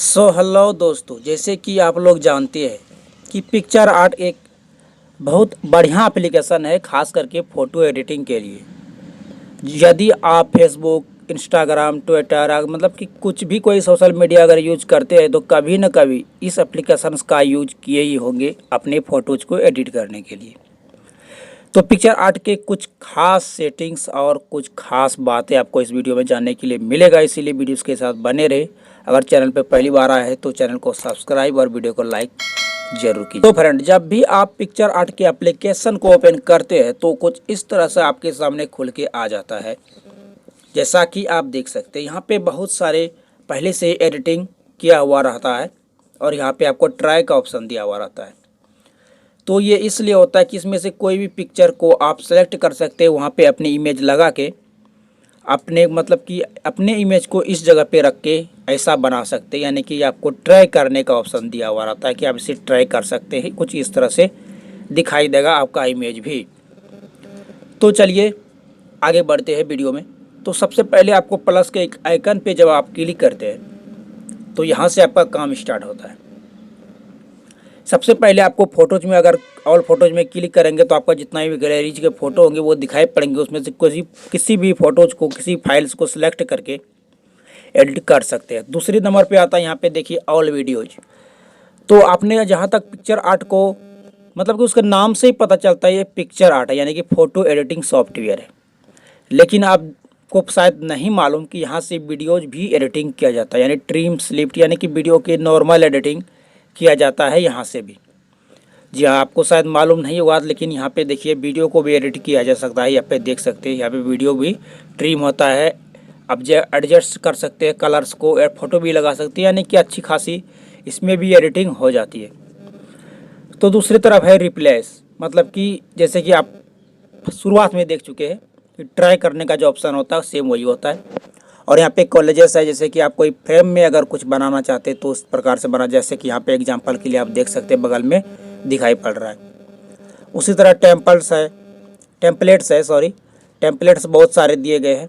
Hello दोस्तों, जैसे कि आप लोग जानते हैं कि पिक्चर आर्ट एक बहुत बढ़िया एप्लीकेशन है, खास करके फ़ोटो एडिटिंग के लिए। यदि आप फेसबुक, इंस्टाग्राम, ट्विटर मतलब कि कुछ भी कोई सोशल मीडिया अगर यूज करते हैं तो कभी न कभी इस एप्लीकेशन का यूज किए ही होंगे अपने फ़ोटोज़ को एडिट करने के लिए। तो पिक्चर आर्ट के कुछ खास सेटिंग्स और कुछ खास बातें आपको इस वीडियो में जानने के लिए मिलेगा, इसीलिए वीडियोस के साथ बने रहे। अगर चैनल पर पहली बार आए हैं तो चैनल को सब्सक्राइब और वीडियो को लाइक जरूर कीजिए। तो फ्रेंड, जब भी आप पिक्चर आर्ट के एप्लीकेशन को ओपन करते हैं तो कुछ इस तरह से आपके सामने खुल के आ जाता है। जैसा कि आप देख सकते हैं, यहाँ पे बहुत सारे पहले से एडिटिंग किया हुआ रहता है और यहाँ पे आपको ट्राई का ऑप्शन दिया हुआ रहता है। तो ये इसलिए होता है कि इसमें से कोई भी पिक्चर को आप सेलेक्ट कर सकते हैं, वहाँ पे अपनी इमेज लगा के अपने मतलब कि अपने इमेज को इस जगह पे रख के ऐसा बना सकते हैं। यानी कि आपको ट्राई करने का ऑप्शन दिया हुआ रहता है कि आप इसे ट्राई कर सकते हैं। कुछ इस तरह से दिखाई देगा आपका इमेज भी। तो चलिए आगे बढ़ते हैं वीडियो में। तो सबसे पहले आपको प्लस के एक आइकन पे जब आप क्लिक करते हैं तो यहाँ से आपका काम स्टार्ट होता है। सबसे पहले आपको फ़ोटोज़ में अगर ऑल फोटोज़ में क्लिक करेंगे तो आपका जितना भी गैलरीज के फ़ोटो होंगे वो दिखाई पड़ेंगे। उसमें से किसी भी फ़ोटोज़ को, किसी फाइल्स को सिलेक्ट करके एडिट कर सकते हैं। दूसरी नंबर पे आता है यहाँ पे देखिए ऑल वीडियोज। तो आपने जहाँ तक पिक्चर आर्ट को मतलब कि उसके नाम से ही पता चलता है ये पिक्चर आर्ट है, यानी कि फ़ोटो एडिटिंग सॉफ्टवेयर है। लेकिन आपको शायद नहीं मालूम कि यहाँ से वीडियोज़ भी एडिटिंग किया जाता है, यानी ट्रिम स्लिप्ट, यानी कि वीडियो की नॉर्मल एडिटिंग किया जाता है यहाँ से भी। जी हाँ, आपको शायद मालूम नहीं होगा, लेकिन यहाँ पे देखिए वीडियो को भी एडिट किया जा सकता है। यहाँ पे देख सकते हैं, यहाँ पे वीडियो भी ट्रिम होता है। अब जो एडजस्ट कर सकते हैं कलर्स को, फोटो भी लगा सकते हैं, यानी कि अच्छी खासी इसमें भी एडिटिंग हो जाती है। तो दूसरी तरफ है रिप्लेस, मतलब कि जैसे कि आप शुरुआत में देख चुके हैं कि ट्राई करने का जो ऑप्शन होता है सेम वही होता है। और यहाँ पे कॉलेजेस है, जैसे कि आप कोई फ्रेम में अगर कुछ बनाना चाहते हैं तो उस प्रकार से बना, जैसे कि यहाँ पे एग्जांपल के लिए आप देख सकते हैं बगल में दिखाई पड़ रहा है। उसी तरह टेम्पलेट्स बहुत सारे दिए गए हैं।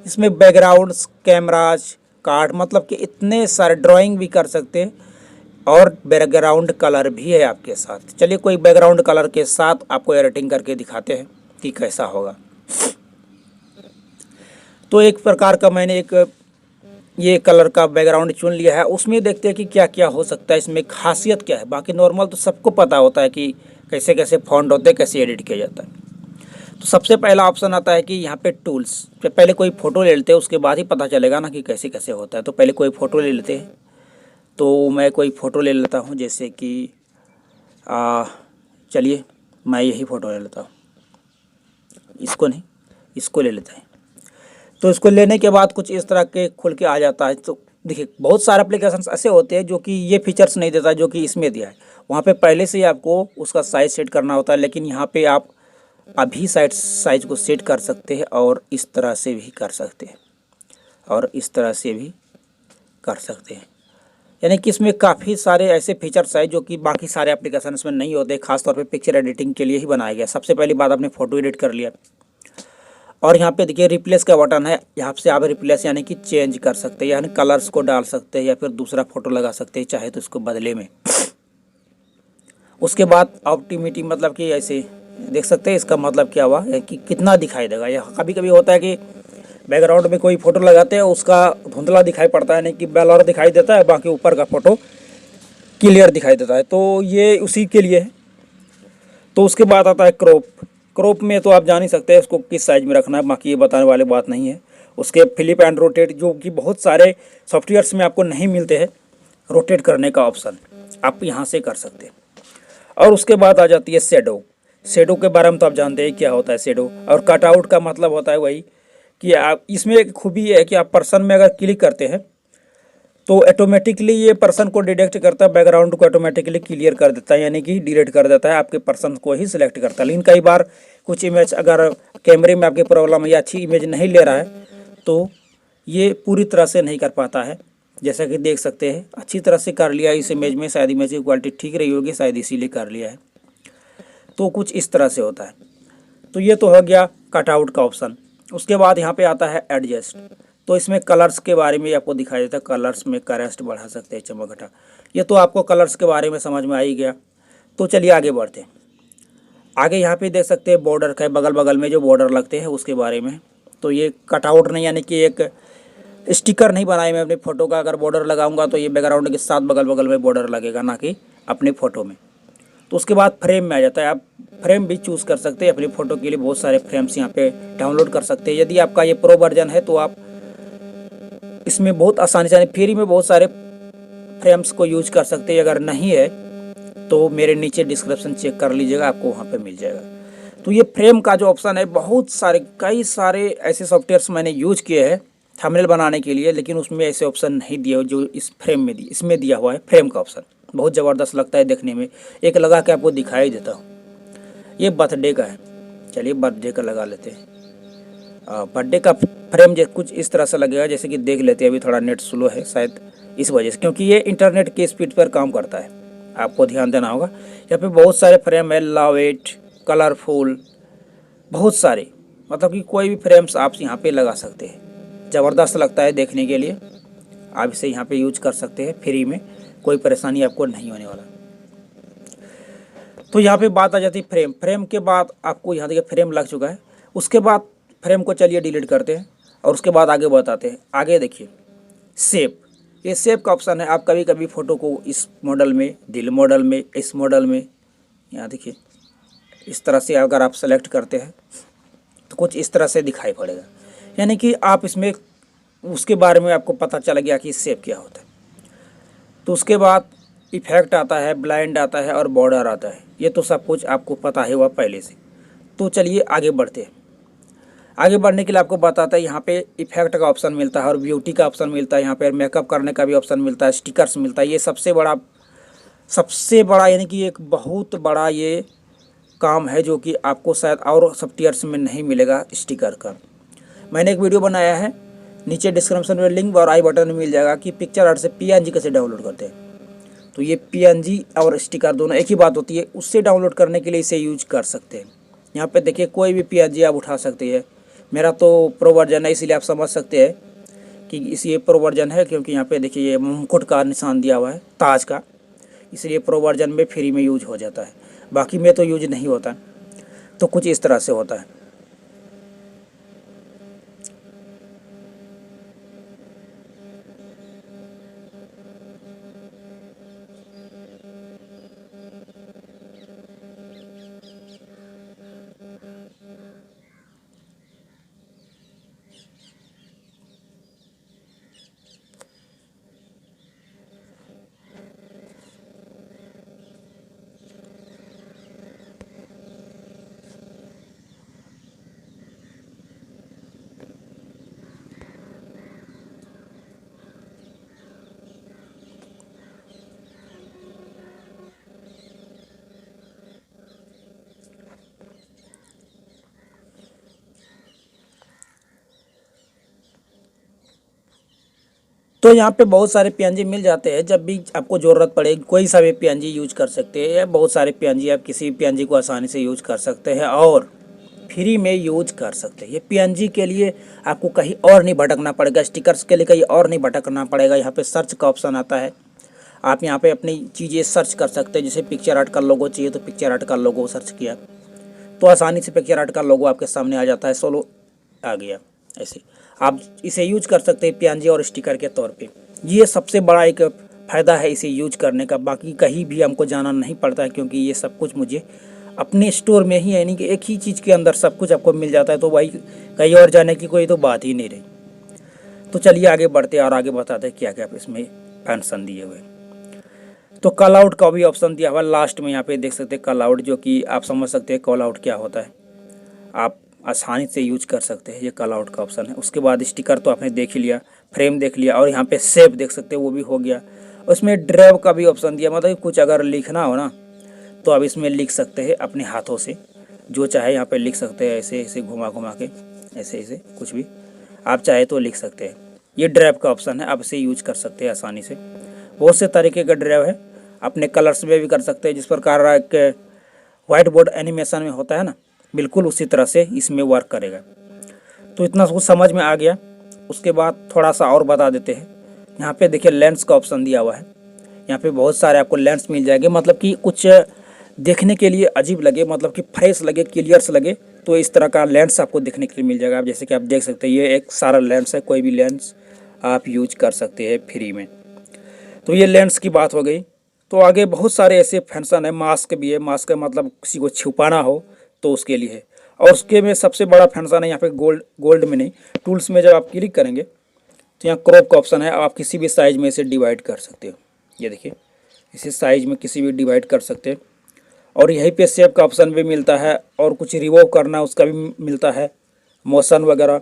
इसमें बैकग्राउंड्स, कैमराज, कार्ड, मतलब कि इतने सारे ड्राइंग भी कर सकते हैं और बैकग्राउंड कलर भी है आपके साथ। चलिए कोई बैकग्राउंड कलर के साथ आपको एडिटिंग करके दिखाते हैं कि कैसा होगा। तो एक प्रकार का मैंने एक ये कलर का बैकग्राउंड चुन लिया है। उसमें देखते हैं कि क्या क्या हो सकता है, इसमें खासियत क्या है। बाकी नॉर्मल तो सबको पता होता है कि कैसे कैसे फॉन्ट होते हैं, कैसे एडिट किया जाता है। तो सबसे पहला ऑप्शन आता है कि यहाँ पे टूल्स। पहले कोई फ़ोटो ले लेते हैं, उसके बाद ही पता चलेगा ना कि कैसे कैसे होता है। तो पहले कोई फ़ोटो ले लेते हैं। तो मैं कोई फ़ोटो ले लेता हूँ, जैसे कि चलिए मैं यही फ़ोटो ले लेता हूँ। इसको नहीं, इसको ले लेते हैं। तो इसको लेने के बाद कुछ इस तरह के खुल के आ जाता है। तो देखिए बहुत सारे एप्लीकेशंस ऐसे होते हैं जो कि ये फीचर्स नहीं देता जो कि इसमें दिया है। वहाँ पे पहले से ही आपको उसका साइज़ सेट करना होता है, लेकिन यहाँ पे आप अभी साइज़ को सेट कर सकते हैं और इस तरह से भी कर सकते हैं और इस तरह से भी कर सकते हैं। यानी कि इसमें काफ़ी सारे ऐसे फीचर्स हैं जो कि बाकी सारे एप्लीकेशन में नहीं होते। खासतौर पर पिक्चर एडिटिंग के लिए ही बनाया गया। सबसे पहली बात, आपने फ़ोटो एडिट कर लिया और यहाँ पे देखिए रिप्लेस का बटन है। यहाँ से आप रिप्लेस यानी कि चेंज कर सकते हैं, यानी कलर्स को डाल सकते हैं या फिर दूसरा फोटो लगा सकते हैं चाहे तो इसको बदले में। उसके बाद ऑप्टिमिटी, मतलब कि ऐसे देख सकते हैं इसका मतलब क्या हुआ है कि कितना दिखाई देगा। या कभी कभी होता है कि बैकग्राउंड में कोई फ़ोटो लगाते हैं, उसका धुंधला दिखाई पड़ता है, नहीं कि ब्लर दिखाई देता है, बाकी ऊपर का फ़ोटो क्लियर दिखाई देता है। तो ये उसी के लिए है। तो उसके बाद आता है क्रॉप में तो आप जान ही सकते हैं इसको किस साइज़ में रखना है, बाकी ये बताने वाली बात नहीं है। उसके फ्लिप एंड रोटेट, जो कि बहुत सारे सॉफ्टवेयर्स में आपको नहीं मिलते हैं, रोटेट करने का ऑप्शन आप यहाँ से कर सकते हैं। और उसके बाद आ जाती है शेडो के बारे में तो आप जानते हैं क्या होता है शेडो। और कटआउट का मतलब होता है वही कि आप, इसमें एक खूबी है कि आप पर्सन में अगर क्लिक करते हैं तो ऑटोमेटिकली ये पर्सन को डिटेक्ट करता है, बैकग्राउंड को ऑटोमेटिकली क्लियर कर देता है, यानी कि डिलीट कर देता है, आपके पर्सन को ही सिलेक्ट करता है। लेकिन कई बार कुछ इमेज अगर कैमरे में आपकी प्रॉब्लम है या अच्छी इमेज नहीं ले रहा है तो ये पूरी तरह से नहीं कर पाता है। जैसा कि देख सकते हैं अच्छी तरह से कर लिया इस इमेज में, शायद इमेज की क्वालिटी ठीक रही होगी, शायद इसीलिए कर लिया है। तो कुछ इस तरह से होता है। तो ये तो हो गया कटआउट का ऑप्शन। उसके बाद यहाँ पे आता है एडजस्ट। तो इसमें कलर्स के बारे में आपको दिखाई देता है, कलर्स में करेस्ट बढ़ा सकते हैं, चमक घटा। ये तो आपको कलर्स के बारे में समझ में आ ही गया। तो चलिए आगे बढ़ते हैं। आगे यहाँ पे देख सकते हैं बॉर्डर का, बगल बगल में जो बॉर्डर लगते हैं उसके बारे में। तो ये कटआउट नहीं, यानी कि एक स्टिकर नहीं बनाए मैं अपनी फ़ोटो का। अगर बॉर्डर लगाऊंगा तो ये बैकग्राउंड के साथ बगल बगल में बॉर्डर लगेगा, ना कि अपने फ़ोटो में। तो उसके बाद फ्रेम में आ जाता है। आप फ्रेम भी चूज़ कर सकते हैं अपनी फ़ोटो के लिए। बहुत सारे फ्रेम्स यहाँ पे डाउनलोड कर सकते हैं। यदि आपका ये प्रो वर्जन है तो आप इसमें बहुत आसानी से फ्री में बहुत सारे फ्रेम्स को यूज कर सकते हैं। अगर नहीं है तो मेरे नीचे डिस्क्रिप्शन चेक कर लीजिएगा, आपको वहाँ पे मिल जाएगा। तो ये फ्रेम का जो ऑप्शन है, बहुत सारे कई सारे ऐसे सॉफ्टवेयर्स मैंने यूज किए हैं थंबनेल बनाने के लिए, लेकिन उसमें ऐसे ऑप्शन नहीं दिए जो इस फ्रेम में इसमें दिया हुआ है। फ्रेम का ऑप्शन बहुत ज़बरदस्त लगता है देखने में। एक लगा के आपको दिखाई देता हूँ। ये बर्थडे का है, चलिए बर्थडे का लगा लेते हैं। बर्थडे का फ्रेम जो कुछ इस तरह से लगेगा, जैसे कि देख लेते हैं। अभी थोड़ा नेट स्लो है शायद इस वजह से, क्योंकि ये इंटरनेट की स्पीड पर काम करता है, आपको ध्यान देना होगा। यहाँ पे बहुत सारे फ्रेम है, लाइट, कलरफुल, बहुत सारे, मतलब कि कोई भी फ्रेम्स आप यहाँ पे लगा सकते हैं। ज़बरदस्त लगता है देखने के लिए। आप इसे यहाँ पे यूज कर सकते हैं फ्री में, कोई परेशानी आपको नहीं होने वाला। तो यहाँ पे बात आ जाती है फ्रेम। फ्रेम के बाद आपको यहाँ देखिए फ्रेम लग चुका है। उसके बाद फ्रेम को चलिए डिलीट करते हैं और उसके बाद आगे बताते हैं। आगे देखिए सेव, ये सेव का ऑप्शन है। आप कभी कभी फ़ोटो को इस मॉडल में, दिल मॉडल में, इस मॉडल में, यहाँ देखिए इस तरह से अगर आप सेलेक्ट करते हैं तो कुछ इस तरह से दिखाई पड़ेगा। यानी कि आप इसमें उसके बारे में आपको पता चल गया कि सेव क्या होता है। तो उसके बाद इफेक्ट आता है, ब्लाइंड आता है और बॉर्डर आता है। ये तो सब कुछ आपको पता है हुआ पहले से। तो चलिए आगे बढ़ते हैं। आगे बढ़ने के लिए आपको बताता है यहाँ पे इफेक्ट का ऑप्शन मिलता है और ब्यूटी का ऑप्शन मिलता है। यहाँ पे मेकअप करने का भी ऑप्शन मिलता है, स्टिकर्स मिलता है। ये सबसे बड़ा यानी कि एक बहुत बड़ा ये काम है जो कि आपको शायद और सॉफ्टवेयर्स में नहीं मिलेगा स्टिकर का। मैंने एक वीडियो बनाया है, नीचे डिस्क्रिप्शन में लिंक और आई बटन में मिल जाएगा कि पिक्चर आर्ट से PNG कैसे डाउनलोड करते हैं। तो ये PNG और स्टिकर दोनों एक ही बात होती है। उससे डाउनलोड करने के लिए इसे यूज कर सकते हैं। यहाँ पे देखिए कोई भी PNG आप उठा सकते हैं। मेरा तो प्रो वर्जन है, इसीलिए आप समझ सकते हैं कि ये प्रो वर्जन है, क्योंकि यहाँ पे देखिए ये मुकुट का निशान दिया हुआ है, ताज का, इसलिए प्रो वर्जन में फ्री में यूज हो जाता है। बाकी में तो यूज नहीं होता। तो कुछ इस तरह से होता है। तो यहाँ पे बहुत सारे PNG मिल जाते हैं। जब भी आपको ज़रूरत पड़े कोई सा भी PNG यूज कर सकते हैं। बहुत सारे PNG, आप किसी भी PNG को आसानी से यूज कर सकते हैं और फ्री में यूज कर सकते हैं। ये PNG के लिए आपको कहीं और नहीं भटकना पड़ेगा, स्टिकर्स के लिए कहीं और नहीं भटकना पड़ेगा। यहाँ पे सर्च का ऑप्शन आता है, आप यहाँ पे अपनी चीज़ें सर्च कर सकते हैं। जैसे पिक्चर आर्ट का लोगो चाहिए तो पिक्चर आर्ट का लोगो सर्च किया तो आसानी से पिक्चर आर्ट का लोगो आपके सामने आ जाता है, सोलो आ गया। ऐसे आप इसे यूज कर सकते हैं PNG और स्टिकर के तौर पे। ये सबसे बड़ा एक फ़ायदा है इसे यूज करने का। बाकी कहीं भी हमको जाना नहीं पड़ता है, क्योंकि ये सब कुछ मुझे अपने स्टोर में ही, यानी कि एक ही चीज़ के अंदर सब कुछ आपको मिल जाता है। तो भाई कहीं और जाने की कोई तो बात ही नहीं रही। तो चलिए आगे बढ़ते हैं और आगे बताते हैं क्या क्या इसमें फंक्शन दिए हुए। तो कॉल आउट का भी ऑप्शन दिया हुआ लास्ट में। यहाँ पे देख सकते हैं कॉल आउट, जो कि आप समझ सकते हैं कॉल आउट क्या होता है। आप आसानी से यूज कर सकते हैं, ये कॉल आउट का ऑप्शन है। उसके बाद स्टिकर तो आपने देख ही लिया, फ्रेम देख लिया, और यहाँ पे सेव देख सकते हैं वो भी हो गया। उसमें ड्राइव का भी ऑप्शन दिया, मतलब कुछ अगर लिखना हो ना तो आप इसमें लिख सकते हैं अपने हाथों से, जो चाहे यहाँ पे लिख सकते हैं। ऐसे ऐसे घुमा घुमा के ऐसे ऐसे कुछ भी आप चाहे तो लिख सकते हैं। ये ड्राइव का ऑप्शन है, आप इसे यूज कर सकते हैं आसानी से। बहुत से तरीके का ड्राइव है, अपने कलर्स में भी कर सकते हैं। जिस प्रकार एक वाइट बोर्ड एनिमेशन में होता है ना, बिल्कुल उसी तरह से इसमें वर्क करेगा। तो इतना कुछ समझ में आ गया। उसके बाद थोड़ा सा और बता देते हैं। यहाँ पे देखिए लेंस का ऑप्शन दिया हुआ है। यहाँ पे बहुत सारे आपको लेंस मिल जाएंगे, मतलब कि कुछ देखने के लिए अजीब लगे, मतलब कि फ्रेश लगे, क्लियर से लगे, तो इस तरह का लेंस आपको देखने के लिए मिल जाएगा। आप जैसे कि आप देख सकते हैं ये एक सारा लेंस है, कोई भी लेंस आप यूज कर सकते हैं फ्री में। तो ये लेंस की बात हो गई। तो आगे बहुत सारे ऐसे फंक्शन है, मास्क भी है। मास्क का मतलब किसी को छुपाना हो तो उसके लिए है। और उसके में सबसे बड़ा फंक्शन है यहाँ पे गोल्ड में नहीं, टूल्स में जब आप क्लिक करेंगे तो यहाँ क्रॉप का ऑप्शन है। आप किसी भी साइज में इसे डिवाइड कर सकते हो। ये देखिए इसे साइज में किसी भी डिवाइड कर सकते हैं। और यहीं पे सेव का ऑप्शन भी मिलता है, और कुछ रिवॉल्व करना उसका भी मिलता है, मोशन वगैरह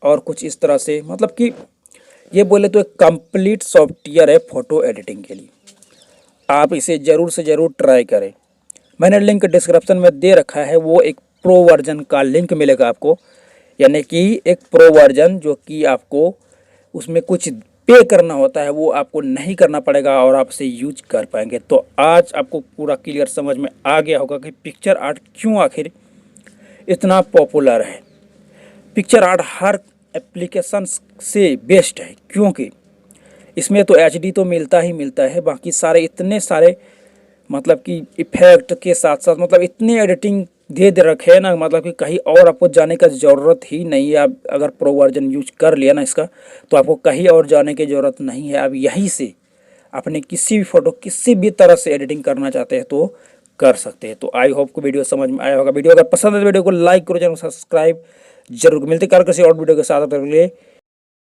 और कुछ इस तरह से। मतलब कि ये बोले तो एक कंप्लीट सॉफ्टवेयर है फ़ोटो एडिटिंग के लिए। आप इसे ज़रूर से ज़रूर ट्राई करें। मैंने लिंक डिस्क्रिप्शन में दे रखा है, वो एक प्रो वर्जन का लिंक मिलेगा आपको, यानी कि एक प्रो वर्जन जो कि आपको उसमें कुछ पे करना होता है, वो आपको नहीं करना पड़ेगा और आप इसे यूज कर पाएंगे। तो आज आपको पूरा क्लियर समझ में आ गया होगा कि पिक्चर आर्ट क्यों आखिर इतना पॉपुलर है। पिक्चर आर्ट हर एप्लीकेशन से बेस्ट है, क्योंकि इसमें तो एचडी तो मिलता ही मिलता है, बाकी सारे इतने सारे मतलब कि इफेक्ट के साथ साथ मतलब इतनी एडिटिंग दे रखे हैं ना, मतलब कि कहीं और आपको जाने का ज़रूरत ही नहीं है। आप अगर प्रो वर्जन यूज कर लिया ना इसका, तो आपको कहीं और जाने की ज़रूरत नहीं है। आप यहीं से अपने किसी भी फ़ोटो किसी भी तरह से एडिटिंग करना चाहते हैं तो कर सकते हैं। तो आई होप को वीडियो समझ में आया होगा। वीडियो अगर पसंद है तो वीडियो को लाइक करो, चैनल को सब्सक्राइब जरूर। मिलते कर किसी और वीडियो के साथ, तब तक के लिए